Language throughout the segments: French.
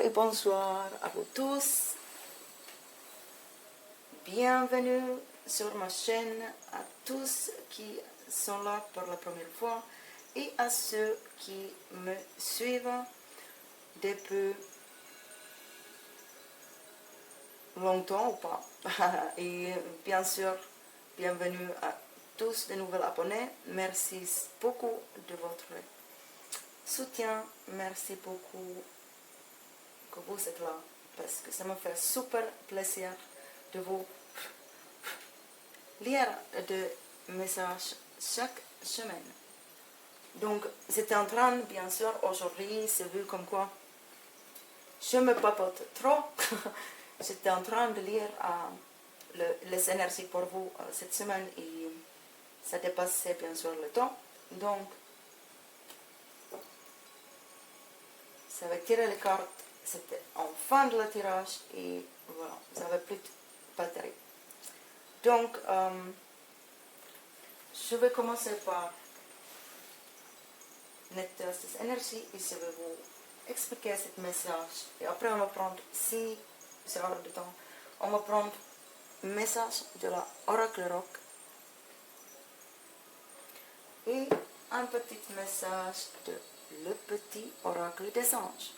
et bonsoir à vous tous. Bienvenue sur ma chaîne, à tous qui sont là pour la première fois et à ceux qui me suivent depuis longtemps ou pas. Et bien sûr, bienvenue à tous de nouveaux abonnés. Merci beaucoup de votre soutien. Merci beaucoup que vous êtes là parce que ça me fait super plaisir de vous lire des messages chaque semaine. Donc, j'étais en train, bien sûr, aujourd'hui, c'est vu comme quoi je me papote trop. J'étais en train de lire les énergies pour vous cette semaine et ça dépassait bien sûr le temps. Donc, ça va tirer les cartes. C'était en fin de la tirage et voilà, j'avais plus de batterie. Donc, je vais commencer par nettoyer cette énergie et je vais vous expliquer ce message. Et après, on va prendre, si c'est hors de temps, on va prendre un message de la Oracle Rock et un petit message de le petit Oracle des Anges.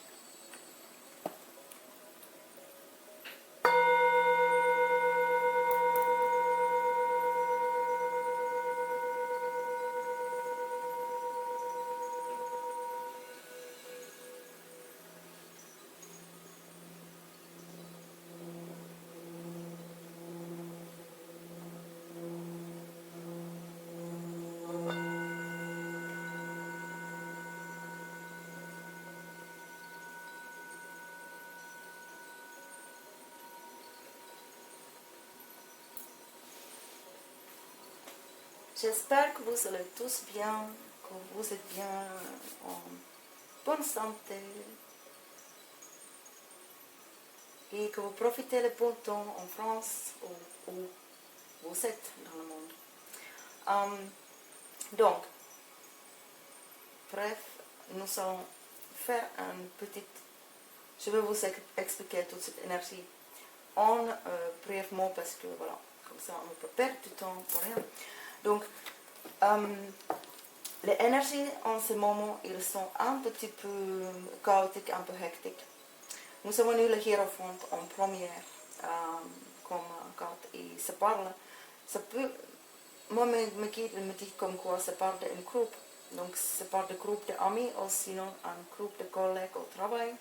J'espère que vous allez tous bien, que vous êtes bien en bonne santé et que vous profitez le bon temps en France ou où vous êtes dans le monde. Donc, bref, nous allons faire un petit... Je vais vous expliquer toute cette énergie en brièvement parce que voilà, comme ça on ne peut perdre du temps pour rien. Donc, les énergies en ce moment, ils sont un petit peu chaotiques, un peu hectiques. Nous avons eu le Hiérophant en première comme carte et ça parle, ça peut, moi me dit comme quoi ça parle d'un groupe. Donc, ça parle de groupe d'amis ou sinon un groupe de collègues au travail.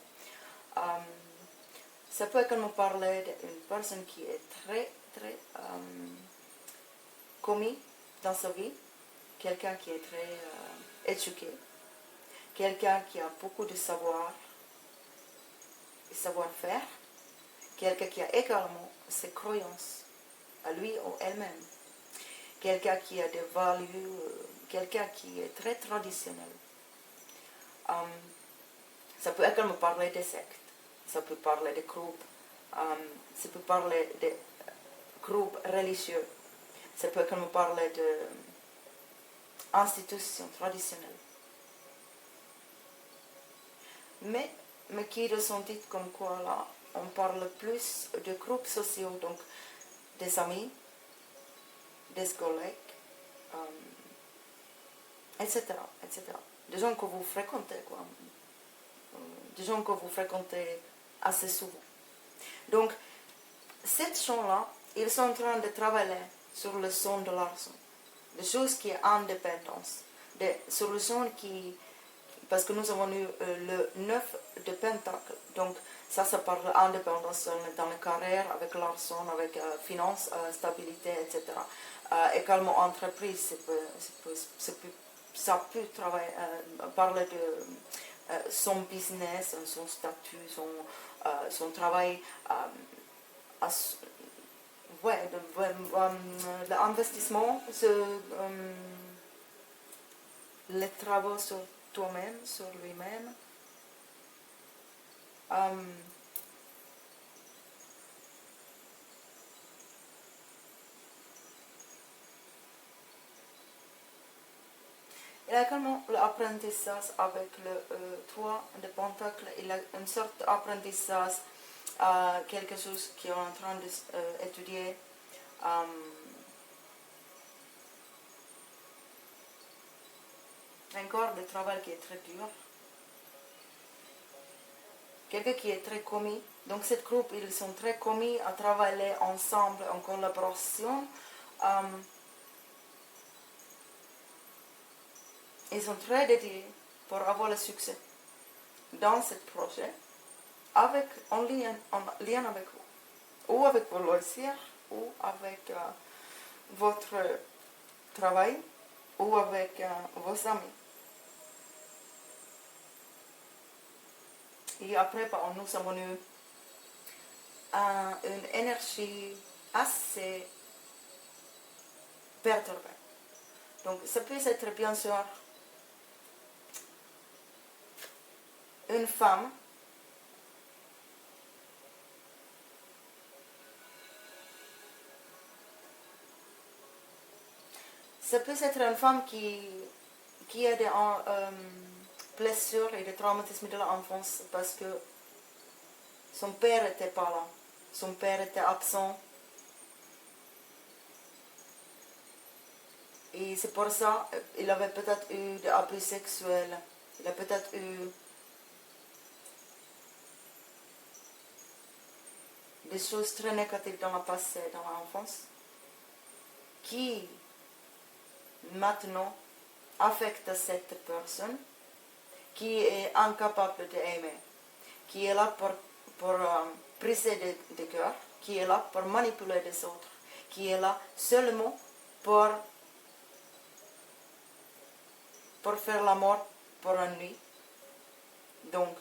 Ça peut également parler d'une personne qui est très, très commis dans sa vie, quelqu'un qui est très éduqué, quelqu'un qui a beaucoup de savoir et savoir-faire, quelqu'un qui a également ses croyances à lui ou elle-même, quelqu'un qui a des valeurs, quelqu'un qui est très traditionnel. Ça peut également parler des sectes, ça peut parler des groupes, ça peut parler des groupes religieux, ça peut également parler d'institutions traditionnelles. Mais qui ressentit comme quoi là, on parle plus de groupes sociaux, donc des amis, des collègues, etc., etc. Des gens que vous fréquentez, quoi. Des gens que vous fréquentez assez souvent. Donc, ces gens-là, ils sont en train de travailler sur le son de l'argent, des choses qui est indépendance, sur le son qui... Parce que nous avons eu le 9 de Pentacle, donc ça parle d'indépendance dans la carrière, avec l'argent, avec finance, stabilité, etc. Également entreprise, ça peut travailler, parler de son business, son statut, son travail, l'investissement, les travaux sur toi-même, sur lui-même. Il a également l'apprentissage avec le 3 de Pentacle. Il a une sorte d'apprentissage à quelque chose qu'il est en train d'étudier. Un corps de travail qui est très dur. Quelqu'un qui est très commis. Donc, cette groupe, ils sont très commis à travailler ensemble en collaboration. Ils sont très dédiés pour avoir le succès dans ce projet, en lien avec vous, ou avec vos loisirs, ou avec votre travail, ou avec vos amis. Et après, nous avons eu une énergie assez perturbée. Donc, ça peut être bien sûr une femme ça peut être une femme qui a des blessures et des traumatismes de l'enfance parce que son père n'était pas là, son père était absent. Et c'est pour ça qu'il avait peut-être eu des abus sexuels, il a peut-être eu des choses très négatives dans le passé, dans l'enfance, qui maintenant affectent cette personne, qui est incapable d'aimer, qui est là pour briser des cœurs, qui est là pour manipuler les autres, qui est là seulement pour faire l'amour pour une nuit. Donc,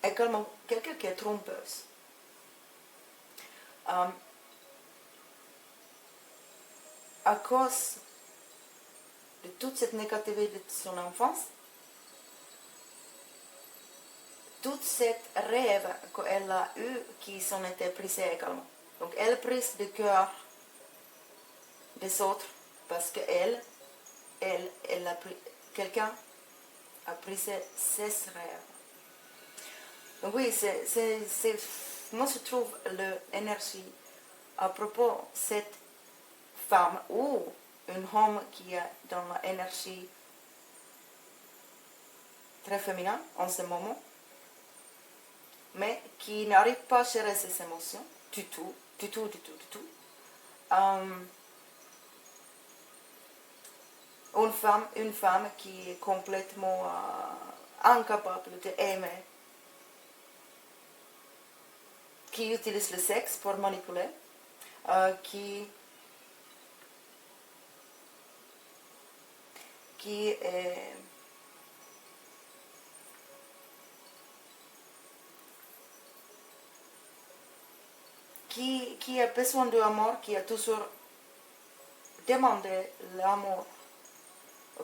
également quelqu'un qui est trompeuse. À cause de toute cette négativité de son enfance, tout cette rêve qu'elle a eu qui s'en était brisé également. Donc elle brise le cœur des autres parce que quelqu'un a brisé ses rêves. Donc oui, moi je trouve l'énergie à propos de cette femme ou un homme qui est dans l'énergie très féminine en ce moment, mais qui n'arrive pas à gérer ses émotions du tout. Une femme qui est complètement incapable d'aimer, qui utilise le sexe pour manipuler, qui est qui a besoin d'amour, qui a toujours demandé l'amour,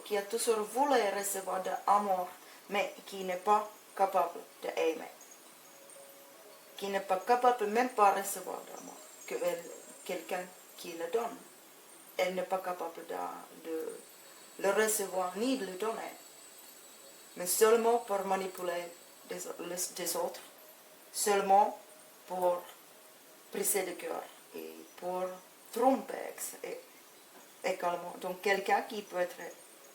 qui a toujours voulu recevoir de l'amour, mais qui n'est pas capable d'aimer, qui n'est pas capable même pas de recevoir d'amour, que quelqu'un qui le donne. Elle n'est pas capable de le recevoir ni de le donner, mais seulement pour manipuler des autres, seulement pour briser le cœur et pour tromper également. Donc quelqu'un qui peut être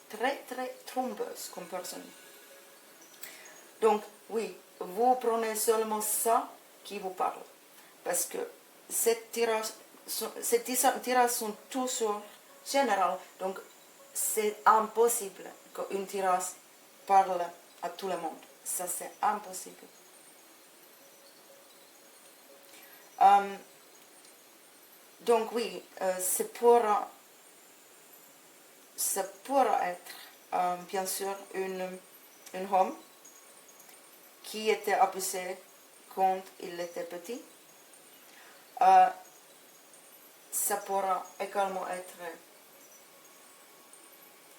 très très trompeuse comme personne. Donc oui, vous prenez seulement ça qui vous parle, parce que ces tirages sont toujours généraux, donc c'est impossible qu'une tirage parle à tout le monde. Ça c'est impossible. Donc oui, ça pourra être bien sûr un homme qui était abusé quand il était petit. Ça pourra également être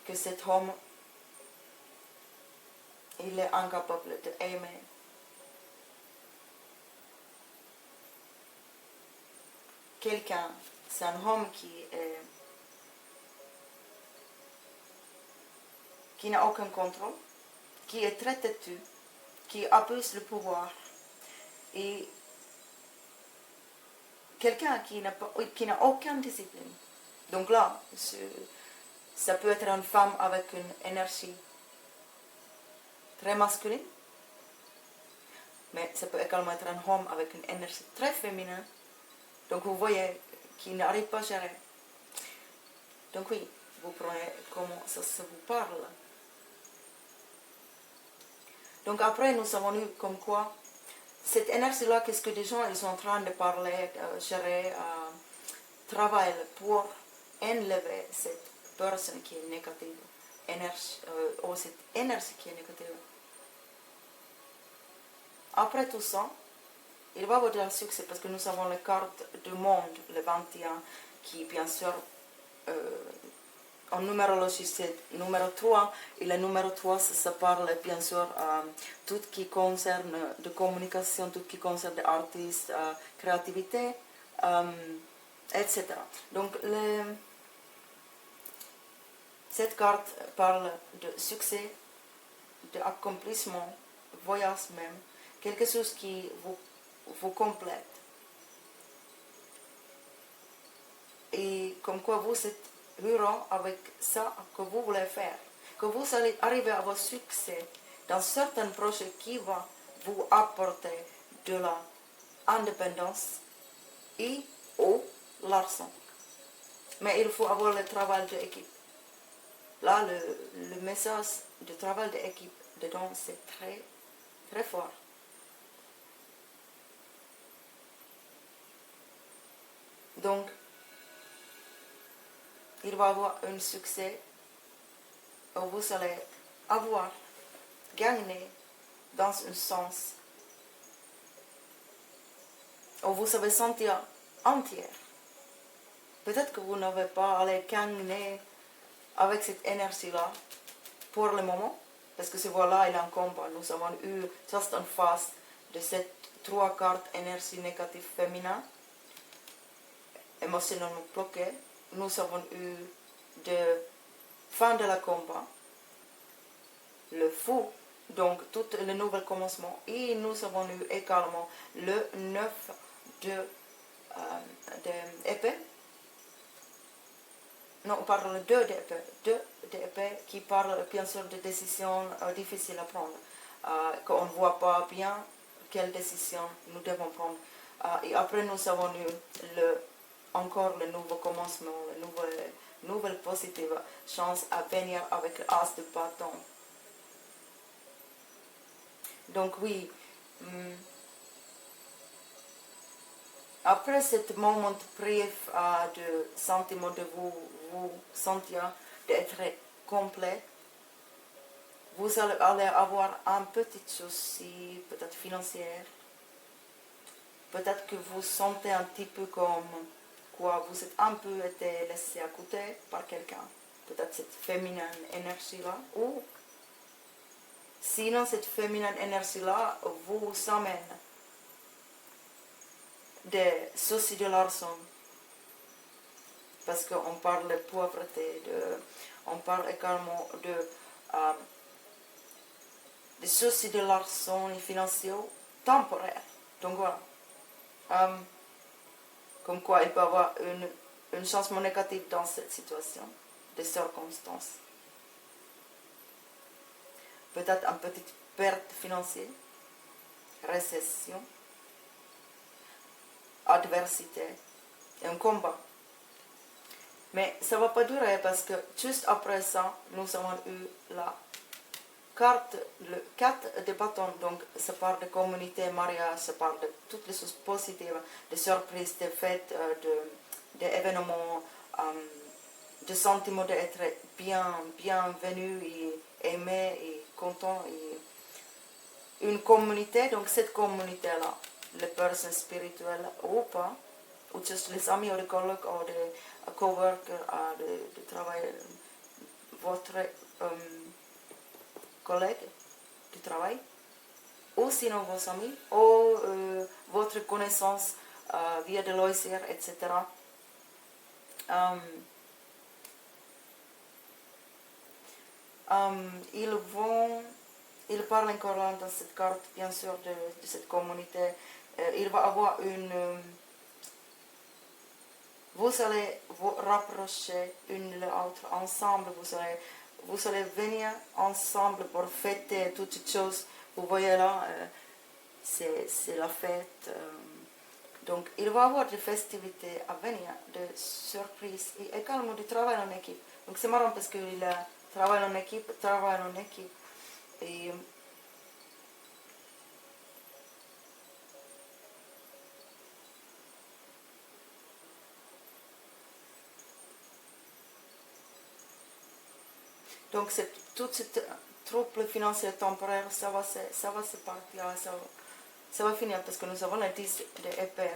que cet homme il est incapable d'aimer. Quelqu'un, c'est un homme qui est qui n'a aucun contrôle, qui est très têtu, qui abuse le pouvoir, et quelqu'un qui n'a aucune discipline. Donc là, ça peut être une femme avec une énergie très masculine, mais ça peut également être un homme avec une énergie très féminine. Donc vous voyez qu'il n'arrive pas à gérer. Donc oui, vous prenez comment ça se vous parle. Donc après, nous avons eu comme quoi, cette énergie-là, qu'est-ce que des gens ils sont en train de parler, gérer, travailler pour enlever cette personne qui est négative, ou cette énergie qui est négative. Après tout ça, il va y avoir un succès parce que nous avons les cartes du monde, le 21, qui bien sûr, en numérologie c'est numéro 3, et le numéro 3 ça parle bien sûr tout ce qui concerne de communication, tout ce qui concerne des artistes, créativité, etc. Donc cette carte parle de succès, d'accomplissement, voyage même, quelque chose qui vous complète. Et comme quoi vous êtes heureux avec ça que vous voulez faire, que vous allez arriver à avoir succès dans certains projets qui vont vous apporter de l'indépendance et ou l'argent. Mais il faut avoir le travail d'équipe. Là, le message du travail d'équipe dedans, c'est très, très fort. Donc, il va y avoir un succès où vous allez avoir gagné dans un sens où vous allez sentir entière. Peut-être que vous n'avez pas allé gagner avec cette énergie-là pour le moment, parce que ce voilà, il est en combat. Nous avons eu juste en face de ces 3 cartes énergie négative féminin, émotionnellement bloqué. Nous avons eu de fin de la combat, le fou, donc tout le nouvel commencement, et nous avons eu également le 9 d'épée. Non, on parle de 2 d'épée. 2 d'épée qui parle bien sûr de décisions difficiles à prendre. Qu'on ne voit pas bien quelle décision nous devons prendre. Et après nous avons eu encore le nouveau commencement, la nouvelle positive chance à venir avec l'as de bâton. Donc oui, après ce moment bref de sentiment de vous sentir d'être complet, vous allez avoir un petit souci, peut-être financier, peut-être que vous sentez un petit peu comme quoi vous êtes un peu été laissé à côté par quelqu'un, peut-être cette féminine énergie-là, ou sinon cette féminine énergie-là vous amène des soucis de l'argent, parce qu'on parle de pauvreté, on parle également des soucis de l'argent et financiers temporaires. Donc voilà. Comme quoi il peut y avoir un changement négatif dans cette situation, des circonstances. Peut-être une petite perte financière, récession, adversité et un combat. Mais ça ne va pas durer parce que juste après ça, nous avons eu la carte, le 4 de bâton, donc ça parle de communauté, mariage, ça parle de toutes les choses positives, de surprises, de fêtes, d'événements, de sentiments d'être bienvenu et aimé et content. Et une communauté, donc cette communauté-là, les personnes spirituelles ou pas, ou juste les amis ou les collègues ou les coworkers de travail, votre collègue de travail, ou sinon vos amis, ou votre connaissance via des loisirs, etc. il parle encore là dans cette carte, bien sûr, de cette communauté. Il va avoir vous allez vous rapprocher une l'autre ensemble, vous allez venir ensemble pour fêter toutes ces choses. Vous voyez là, c'est la fête. Donc il va y avoir des festivités à venir, des surprises et également du travail en équipe. Donc c'est marrant parce qu'il travaille en équipe. Et donc toute cette trouble financière temporaire, ça va se partir, ça va finir parce que nous avons les 10 d'épée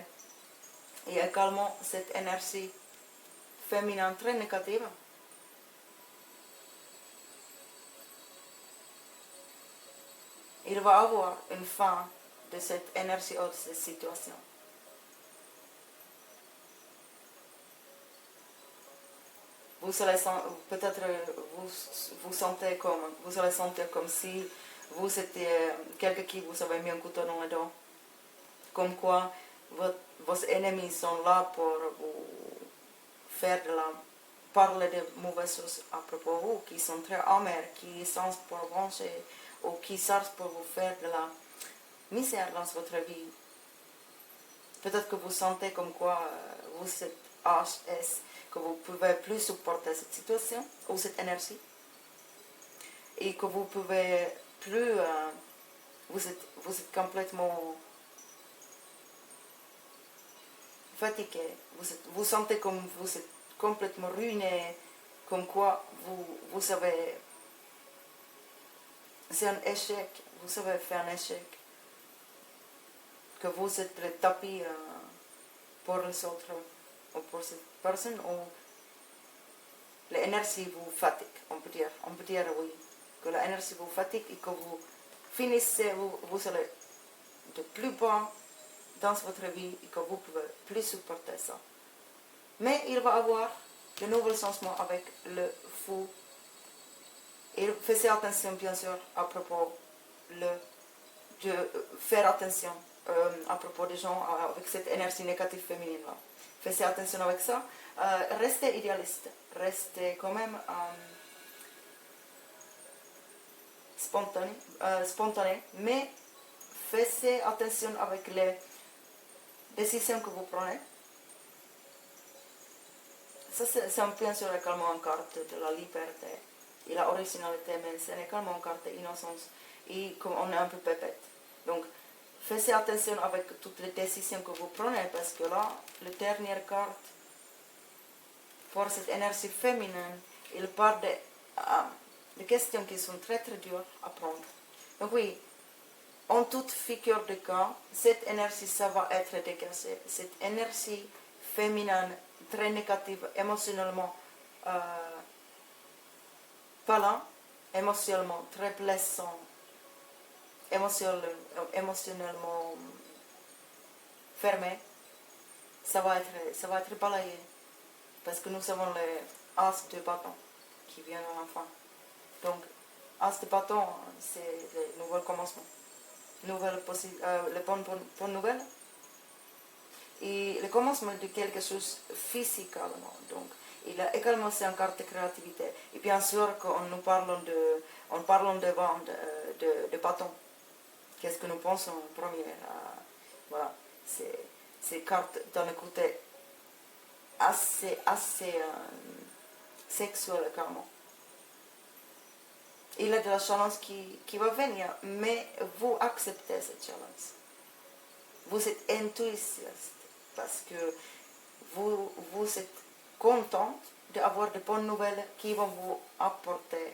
et également cette énergie féminine très négative. Il va y avoir une fin de cette énergie ou de cette situation. Vous allez peut-être vous sentez comme vous allez sentir comme si vous étiez quelqu'un qui vous avez mis un couteau dans le dos. Comme quoi vos ennemis sont là pour vous faire parler de mauvaises choses à propos de vous, qui sont très amers, qui sont pour venger ou qui cherchent pour vous faire de la misère dans votre vie. Peut-être que vous sentez comme quoi vous êtes HS, que vous ne pouvez plus supporter cette situation ou cette énergie et que vous pouvez plus, vous êtes complètement fatigué, vous sentez comme vous êtes complètement ruiné, comme quoi vous avez, c'est un échec, vous avez fait un échec, que vous êtes le tapis pour les autres ou pour cette personne, ou l'énergie vous fatigue, on peut dire oui, que l'énergie vous fatigue et que vous finissez, vous allez de plus bas dans votre vie et que vous pouvez plus supporter ça. Mais il va y avoir de nouveaux changements avec le fou. Et faites attention bien sûr à propos de faire attention à propos des gens avec cette énergie négative féminine là. Faites attention avec ça. Restez idéaliste, restez quand même spontané, mais faites attention avec les décisions que vous prenez. Ça c'est bien sûr également une carte de la liberté et la originalité, mais c'est également une carte d'innocence et comme on est un peu pépette. Donc faites attention avec toutes les décisions que vous prenez parce que là, la dernière carte pour cette énergie féminine, il parle de questions qui sont très très dures à prendre. Donc oui, en toute figure de cas, cette énergie, ça va être dégagée. Cette énergie féminine très négative, émotionnellement parlant, émotionnellement très blessant, émotionnellement fermé, ça va être balayé. Parce que nous avons les as de bâton qui viennent à la fin. Donc, as de bâton, c'est le nouvel commencement. Les bonnes nouvelles. Et le commencement de quelque chose physiquement. Donc, il a également c'est une carte de créativité. Et bien sûr, quand nous parlons de vente, de bâton, qu'est-ce que nous pensons en premier? Voilà, c'est carte dans le côté assez sexuel carrément. Il y a de la challenge qui va venir, mais vous acceptez cette challenge. Vous êtes enthousiaste parce que vous êtes content d'avoir de bonnes nouvelles qui vont vous apporter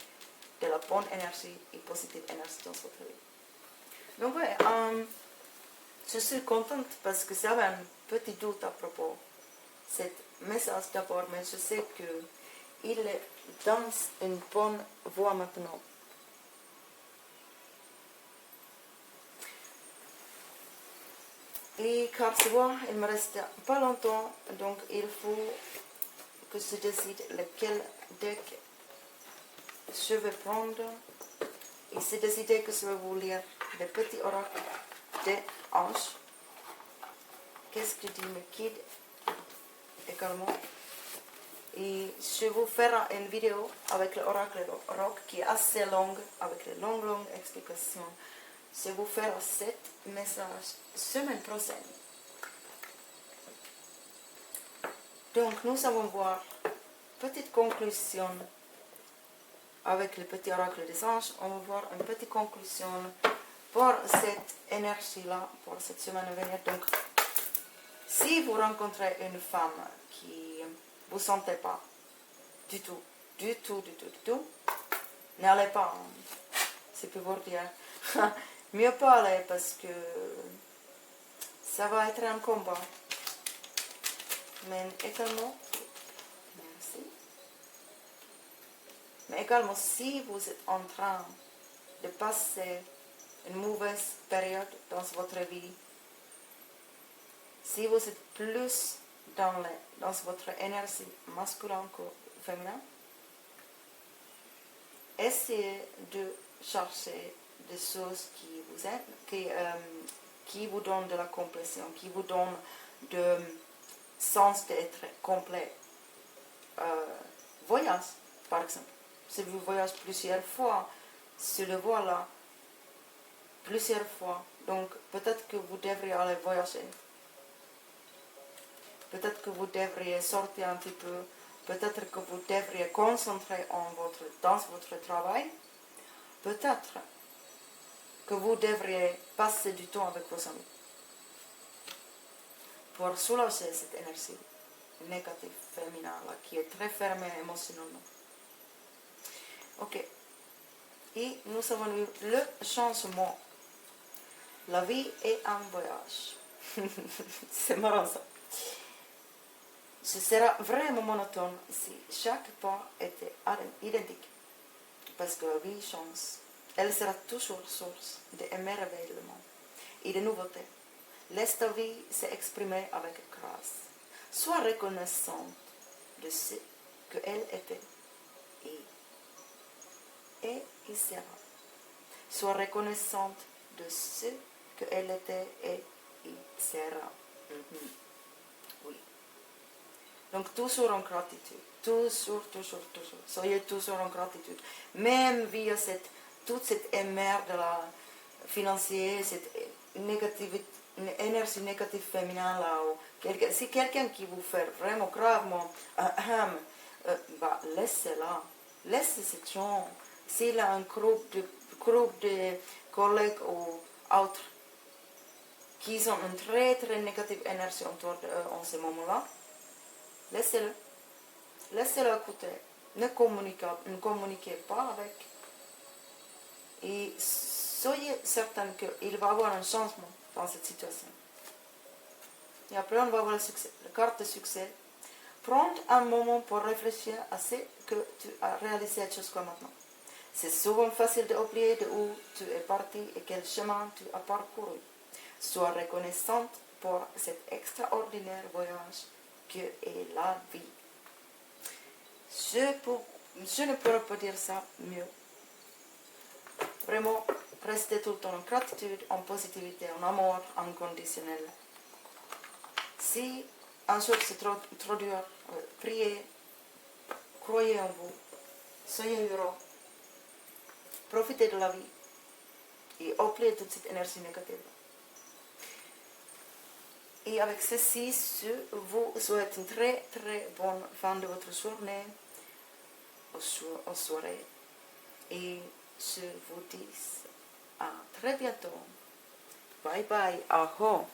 de la bonne énergie et positive énergie dans votre vie. Donc ouais, je suis contente parce que j'avais un petit doute à propos de cet message d'abord, mais je sais qu'il est dans une bonne voie maintenant. Et car tu vois, il me reste pas longtemps, donc il faut que je décide lequel deck je vais prendre et c'est décidé que je vais vous lire des petits oracles des anges. Qu'est-ce que dit me guide également. Et je vous ferai une vidéo avec l'oracle rock qui est assez longue, avec les longues explications. Je vous ferai 7 messages semaine prochaine. Donc nous allons voir petite conclusion avec le petit oracle des anges. On va voir une petite conclusion pour cette énergie-là, pour cette semaine à venir. Donc, si vous rencontrez une femme qui vous sentez pas du tout, n'allez pas. C'est pour vous dire. Mieux pas aller parce que ça va être un combat. Mais également, merci. Mais également, si vous êtes en train de passer une mauvaise période dans votre vie, si vous êtes plus dans votre énergie masculine que féminin, essayez de chercher des choses qui vous aiment, qui vous donnent de la complétion, qui vous donnent de sens d'être complet. Voyage, par exemple. Si vous voyagez plusieurs fois sur le voie-là, plusieurs fois, donc peut-être que vous devriez aller voyager. Peut-être que vous devriez sortir un petit peu. Peut-être que vous devriez concentrer dans votre travail. Peut-être que vous devriez passer du temps avec vos amis pour soulager cette énergie négative féminine là, qui est très fermée émotionnellement. Ok. Et nous avons eu le changement. La vie est un voyage. C'est marrant ça. Ce sera vraiment monotone si chaque pas était identique. Parce que la vie change. Elle sera toujours source d'émerveillement et de nouveautés. Laisse ta vie s'exprimer avec grâce. Sois reconnaissante de ce qu'elle était et il sera. Sois reconnaissante de ce qu'elle était et il sera. Oui. Donc toujours en gratitude. Toujours. Soyez toujours en gratitude. Même via toute cette émerde de la financière, cette énergie négative féminine là, si quelqu'un qui vous fait vraiment gravement, laissez-la. Laissez cette gens. S'il a un groupe de collègues ou autres qui ont une très négative énergie autour d'eux en ce moment-là, laissez-le. Laissez-le écouter. Ne communiquez pas avec. Et soyez certain qu'il va y avoir un changement dans cette situation. Et après, on va voir la carte de succès. Prends un moment pour réfléchir à ce que tu as réalisé jusqu'à maintenant. C'est souvent facile d'oublier de où tu es parti et quel chemin tu as parcouru. Sois reconnaissante pour cet extraordinaire voyage que est la vie. Je ne pourrais pas dire ça mieux. Vraiment, restez tout le temps en gratitude, en positivité, en amour inconditionnel. Si un jour c'est trop dur, priez, croyez en vous, soyez heureux, profitez de la vie et oubliez toute cette énergie négative. Et avec ceci, je vous souhaite une très bonne fin de votre journée, aux soirées. Et je vous dis à très bientôt. Bye bye, aho.